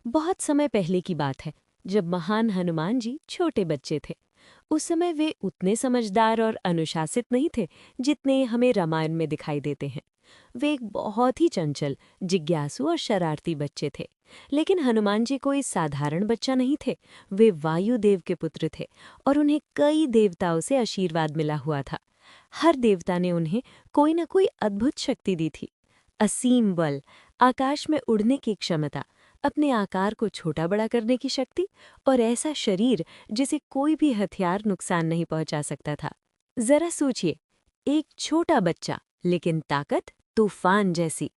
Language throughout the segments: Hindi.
बहुत समय पहले की बात है, जब महान हनुमान जी छोटे बच्चे थे। उस समय वे उतने समझदार और अनुशासित नहीं थे जितने हमें रामायण में दिखाई देते हैं। वे एक बहुत ही चंचल, जिज्ञासु और शरारती बच्चे थे। लेकिन हनुमान जी कोई साधारण बच्चा नहीं थे। वे वायुदेव के पुत्र थे और उन्हें कई देवताओं से आशीर्वाद मिला हुआ था। हर देवता ने उन्हें कोई न कोई अद्भुत शक्ति दी थी। असीम बल, आकाश में उड़ने की क्षमता, अपने आकार को छोटा बड़ा करने की शक्ति और ऐसा शरीर जिसे कोई भी हथियार नुकसान नहीं पहुंचा सकता था। जरा सोचिए, एक छोटा बच्चा लेकिन ताकत तूफान जैसी।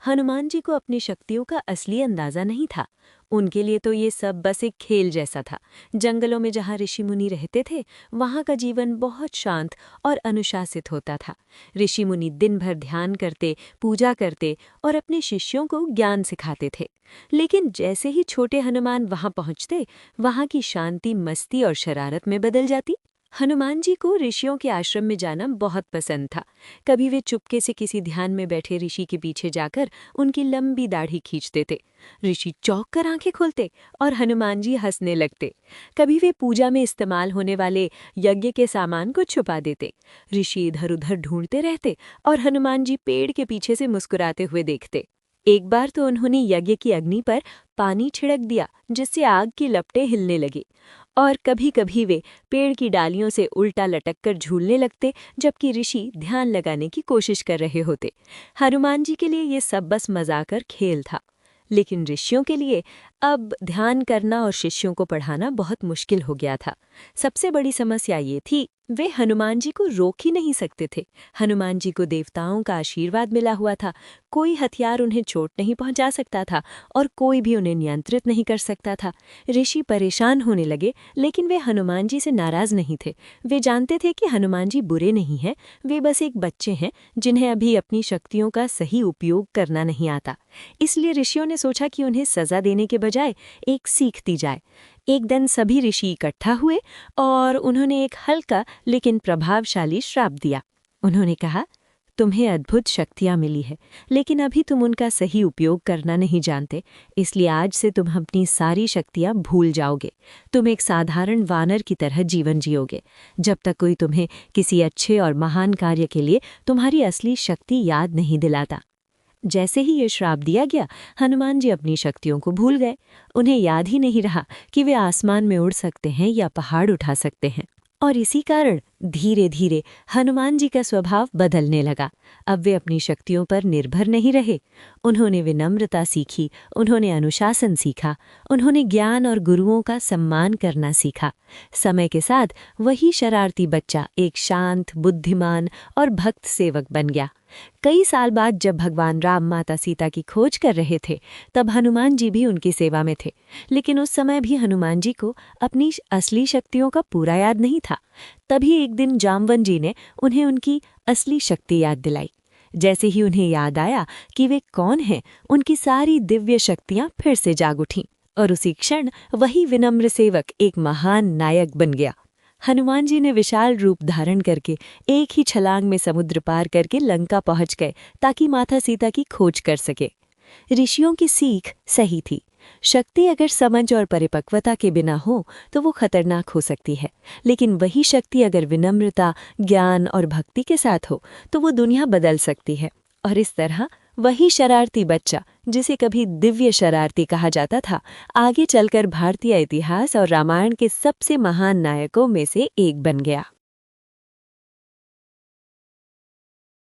हनुमान जी को अपनी शक्तियों का असली अंदाजा नहीं था। उनके लिए तो ये सब बस एक खेल जैसा था। जंगलों में जहाँ ऋषि मुनि रहते थे, वहाँ का जीवन बहुत शांत और अनुशासित होता था। ऋषि मुनि दिन भर ध्यान करते, पूजा करते और अपने शिष्यों को ज्ञान सिखाते थे। लेकिन जैसे ही छोटे हनुमान वहां पहुंचते, वहां की शांति मस्ती और शरारत में बदल जाती। हनुमान जी को ऋषियों के आश्रम में जाना बहुत पसंद था। कभी वे चुपके से किसी ध्यान में बैठे ऋषि के पीछे जाकर उनकी लंबी दाढ़ी खींचते थे। ऋषि चौंक कर आंखें खोलते और हनुमान जी हंसने लगते। कभी वे पूजा में इस्तेमाल होने वाले यज्ञ के सामान को छुपा देते। ऋषि इधर उधर ढूंढते रहते और हनुमान जी पेड़ के पीछे से मुस्कुराते हुए देखते। एक बार तो उन्होंने यज्ञ की अग्नि पर पानी छिड़क दिया, जिससे आग की लपटें हिलने लगी। और कभी कभी वे पेड़ की डालियों से उल्टा लटक कर झूलने लगते, जबकि ऋषि ध्यान लगाने की कोशिश कर रहे होते। हनुमान जी के लिए ये सब बस मजाक और खेल था। लेकिन ऋषियों के लिए अब ध्यान करना और शिष्यों को पढ़ाना बहुत मुश्किल हो गया था। सबसे बड़ी समस्या ये थी, वे हनुमान जी को रोक ही नहीं सकते थे। हनुमान जी को देवताओं का आशीर्वाद मिला हुआ था। कोई हथियार उन्हें चोट नहीं पहुंचा सकता था और कोई भी उन्हें नियंत्रित नहीं कर सकता था। ऋषि परेशान होने लगे, लेकिन वे हनुमान जी से नाराज नहीं थे। वे जानते थे कि हनुमान जी बुरे नहीं हैं, वे बस एक बच्चे हैं जिन्हें अभी अपनी शक्तियों का सही उपयोग करना नहीं आता। इसलिए ऋषियों ने सोचा कि उन्हें सजा देने के बजाय एक सीख दी जाए। एक दिन सभी ऋषि इकट्ठा हुए और उन्होंने एक हल्का लेकिन प्रभावशाली श्राप दिया। उन्होंने कहा, तुम्हें अद्भुत शक्तियां मिली है, लेकिन अभी तुम उनका सही उपयोग करना नहीं जानते। इसलिए आज से तुम अपनी सारी शक्तियां भूल जाओगे। तुम एक साधारण वानर की तरह जीवन जियोगे, जब तक कोई तुम्हें किसी अच्छे और महान कार्य के लिए तुम्हारी असली शक्ति याद नहीं दिलाता। जैसे ही ये श्राप दिया गया, हनुमान जी अपनी शक्तियों को भूल गए। उन्हें याद ही नहीं रहा कि वे आसमान में उड़ सकते हैं या पहाड़ उठा सकते हैं। और इसी कारण धीरे धीरे हनुमान जी का स्वभाव बदलने लगा। अब वे अपनी शक्तियों पर निर्भर नहीं रहे। उन्होंने विनम्रता सीखी, उन्होंने अनुशासन सीखा, उन्होंने ज्ञान और गुरुओं का सम्मान करना सीखा। समय के साथ वही शरारती बच्चा एक शांत, बुद्धिमान और भक्त सेवक बन गया। कई साल बाद जब भगवान राम माता सीता की खोज कर रहे थे, तब हनुमान जी भी उनकी सेवा में थे। लेकिन उस समय भी हनुमान जी को अपनी असली शक्तियों का पूरा याद नहीं था। तभी एक दिन जामवन जी ने उन्हें उनकी असली शक्ति याद दिलाई। जैसे ही उन्हें याद आया कि वे कौन हैं, उनकी सारी दिव्य शक्तियां फिर से जाग उठीं और उसी क्षण वही विनम्र सेवक एक महान नायक बन गया। हनुमान जी ने विशाल रूप धारण करके एक ही छलांग में समुद्र पार करके लंका पहुंच गए, ताकि माता सीता की खोज कर सके। ऋषियों की सीख सही थी। शक्ति अगर समझ और परिपक्वता के बिना हो तो वो खतरनाक हो सकती है, लेकिन वही शक्ति अगर विनम्रता, ज्ञान और भक्ति के साथ हो तो वो दुनिया बदल सकती है। और इस तरह वही शरारती बच्चा, जिसे कभी दिव्य शरारती कहा जाता था, आगे चलकर भारतीय इतिहास और रामायण के सबसे महान नायकों में से एक बन गया।